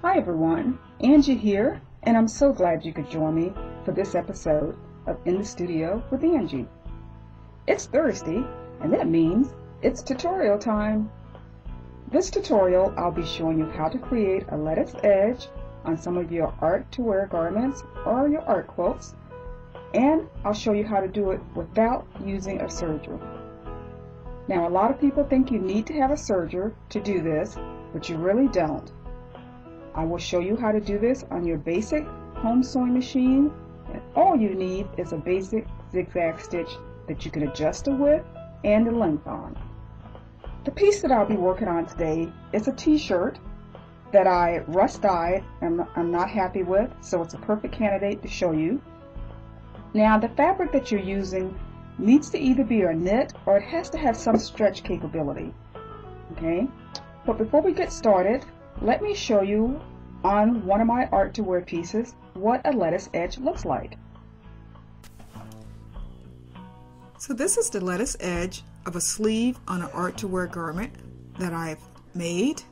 Hi everyone, Angie here, and I'm so glad you could join me for this episode of In the Studio with Angie. It's Thursday, and that means it's tutorial time. This tutorial, I'll be showing you how to create a lettuce edge on some of your art to wear garments or your art quilts, and I'll show you how to do it without using a serger. Now, a lot of people think you need to have a serger to do this, but you really don't. I will show you how to do this on your basic home sewing machine, and all you need is a basic zigzag stitch that you can adjust the width and the length on. The piece that I'll be working on today is a t-shirt that I rust dyed and I'm not happy with, so it's a perfect candidate to show you. Now, the fabric that you're using needs to either be a knit or it has to have some stretch capability. Okay, but before we get started, let me show you on one of my art to wear pieces what a lettuce edge looks like. So this is the lettuce edge of a sleeve on an art to wear garment that I've made,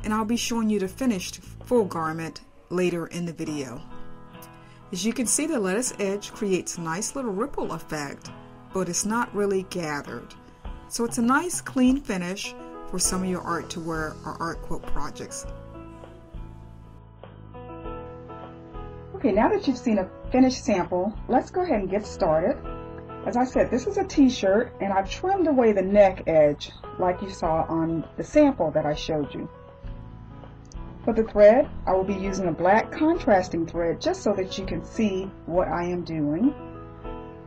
and I'll be showing you the finished full garment later in the video. As you can see, the lettuce edge creates a nice little ripple effect, but it's not really gathered. So it's a nice clean finish for some of your art to wear or art quilt projects. Okay, now that you've seen a finished sample, let's go ahead and get started. As I said, this is a t-shirt, and I've trimmed away the neck edge like you saw on the sample that I showed you. For the thread, I will be using a black contrasting thread just so that you can see what I am doing.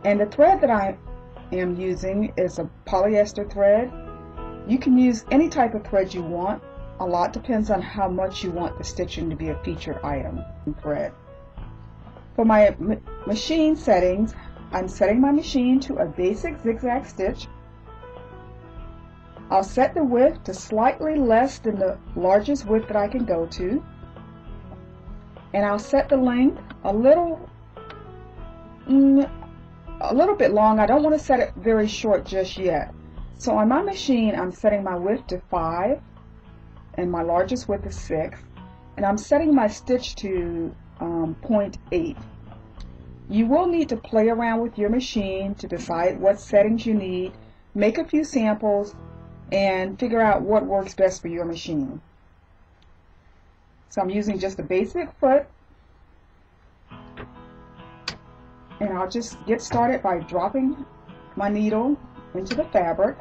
And the thread that I am using is a polyester thread. You can use any type of thread you want. A lot depends on how much you want the stitching to be a featured item in thread. For my machine settings, I'm setting my machine to a basic zigzag stitch. I'll set the width to slightly less than the largest width that I can go to. And I'll set the length a little bit long. I don't want to set it very short just yet. So on my machine, I'm setting my width to 5 and my largest width is 6. And I'm setting my stitch to 0.8. You will need to play around with your machine to decide what settings you need, make a few samples, and figure out what works best for your machine. So I'm using just a basic foot, and I'll just get started by dropping my needle into the fabric.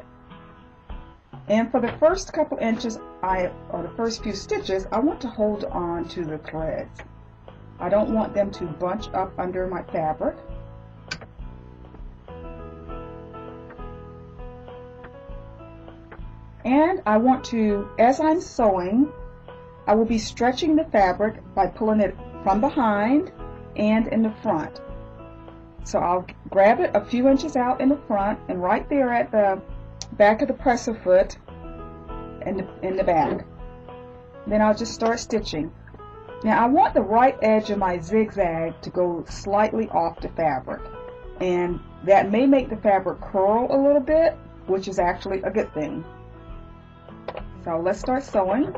And for the first couple inches, or the first few stitches, I want to hold on to the threads. I don't want them to bunch up under my fabric. And I want to, as I'm sewing, I will be stretching the fabric by pulling it from behind and in the front. So I'll grab it a few inches out in the front and right there at the back of the presser foot in the back. Then I'll just start stitching. Now I want the right edge of my zigzag to go slightly off the fabric, and that may make the fabric curl a little bit, which is actually a good thing. So let's start sewing,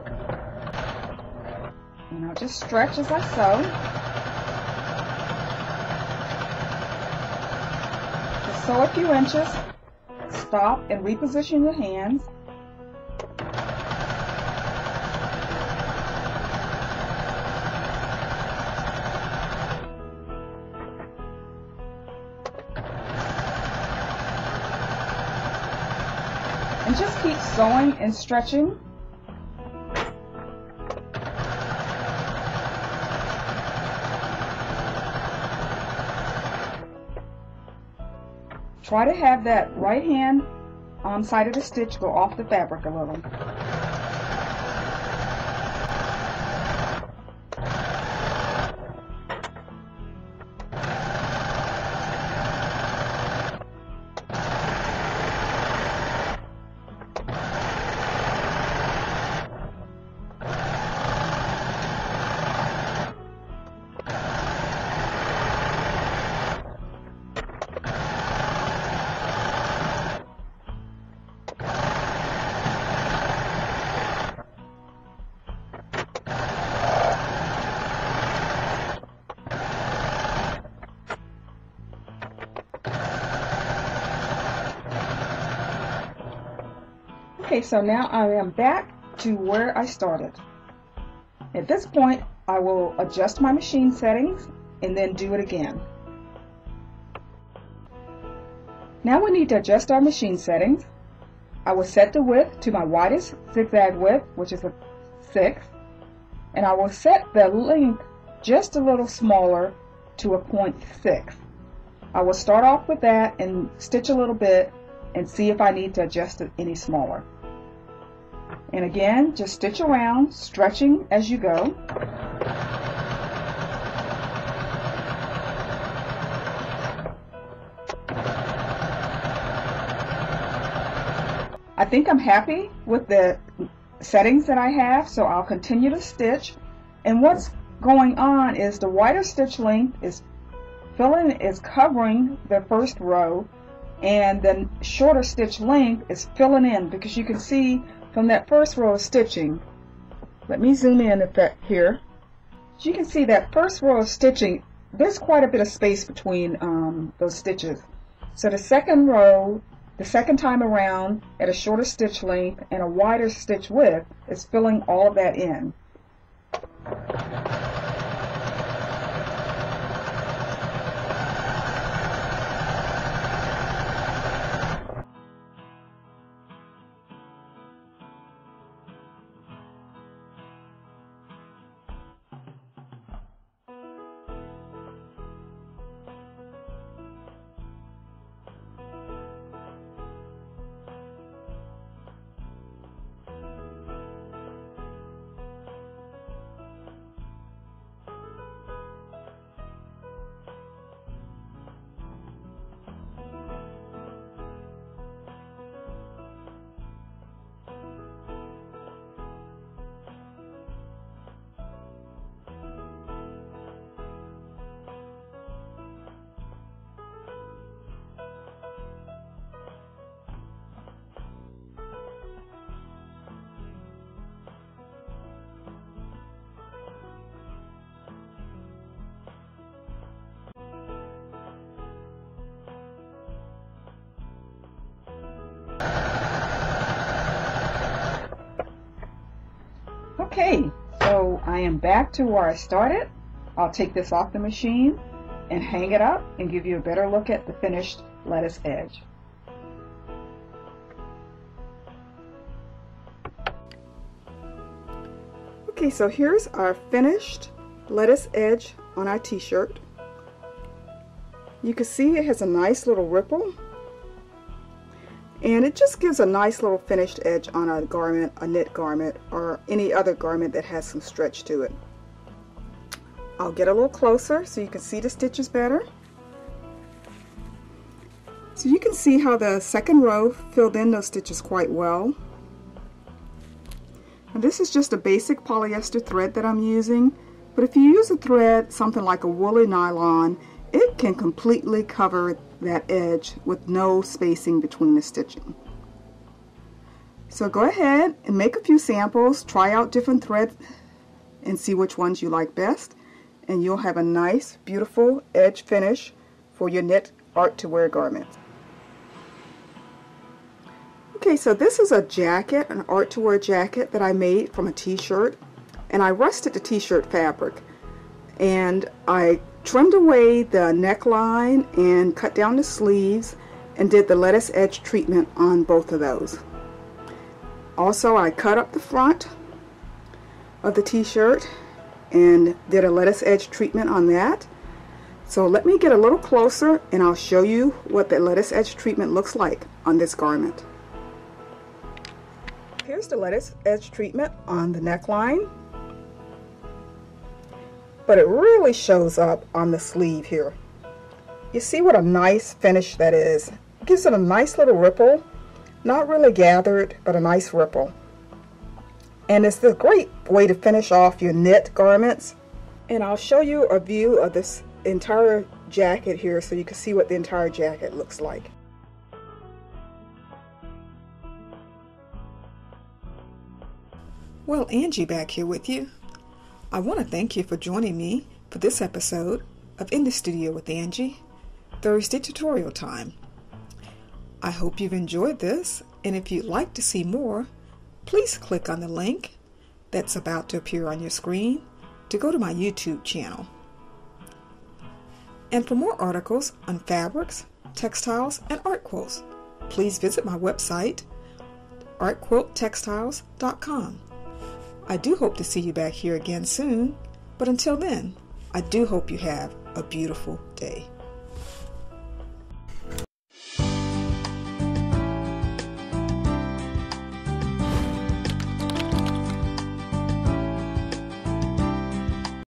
and I'll just stretch as I sew. Just sew a few inches, stop and reposition your hands. And just keep sewing and stretching. Try to have that right hand side of the stitch go off the fabric a little. Okay, so now I am back to where I started. At this point, I will adjust my machine settings and then do it again. Now we need to adjust our machine settings. I will set the width to my widest zigzag width, which is a 6, and I will set the length just a little smaller to a 0.6. I will start off with that and stitch a little bit and see if I need to adjust it any smaller. And again, just stitch around, stretching as you go. I think I'm happy with the settings that I have, so I'll continue to stitch. And what's going on is the wider stitch length is covering the first row, and the shorter stitch length is filling in, because you can see from that first row of stitching. Let me zoom in here. As you can see, that first row of stitching, there's quite a bit of space between those stitches. So the second row, the second time around, at a shorter stitch length and a wider stitch width, is filling all of that in. Okay, so I am back to where I started. I'll take this off the machine and hang it up and give you a better look at the finished lettuce edge. Okay, so here's our finished lettuce edge on our t-shirt. You can see it has a nice little ripple, and it just gives a nice little finished edge on a garment, a knit garment, or any other garment that has some stretch to it. I'll get a little closer so you can see the stitches better. So you can see how the second row filled in those stitches quite well. And this is just a basic polyester thread that I'm using, but if you use a thread, something like a woolly nylon, it can completely cover that edge with no spacing between the stitching. So go ahead and make a few samples, try out different threads and see which ones you like best, and you'll have a nice, beautiful edge finish for your knit art to wear garments. Okay, so this is a jacket, an art to wear jacket that I made from a t-shirt, and I rusted the t-shirt fabric, and I trimmed away the neckline and cut down the sleeves and did the lettuce edge treatment on both of those. Also, I cut up the front of the t-shirt and did a lettuce edge treatment on that. So let me get a little closer and I'll show you what the lettuce edge treatment looks like on this garment. Here's the lettuce edge treatment on the neckline, but it really shows up on the sleeve here. You see what a nice finish that is. It gives it a nice little ripple, not really gathered, but a nice ripple. And it's a great way to finish off your knit garments. And I'll show you a view of this entire jacket here so you can see what the entire jacket looks like. Well, Angie back here with you. I want to thank you for joining me for this episode of In the Studio with Angie, Thursday tutorial time. I hope you've enjoyed this, And if you'd like to see more, please click on the link that's about to appear on your screen to go to my YouTube channel. And for more articles on fabrics, textiles, and art quilts, please visit my website, artquilttextiles.com. I do hope to see you back here again soon, but until then, I do hope you have a beautiful day.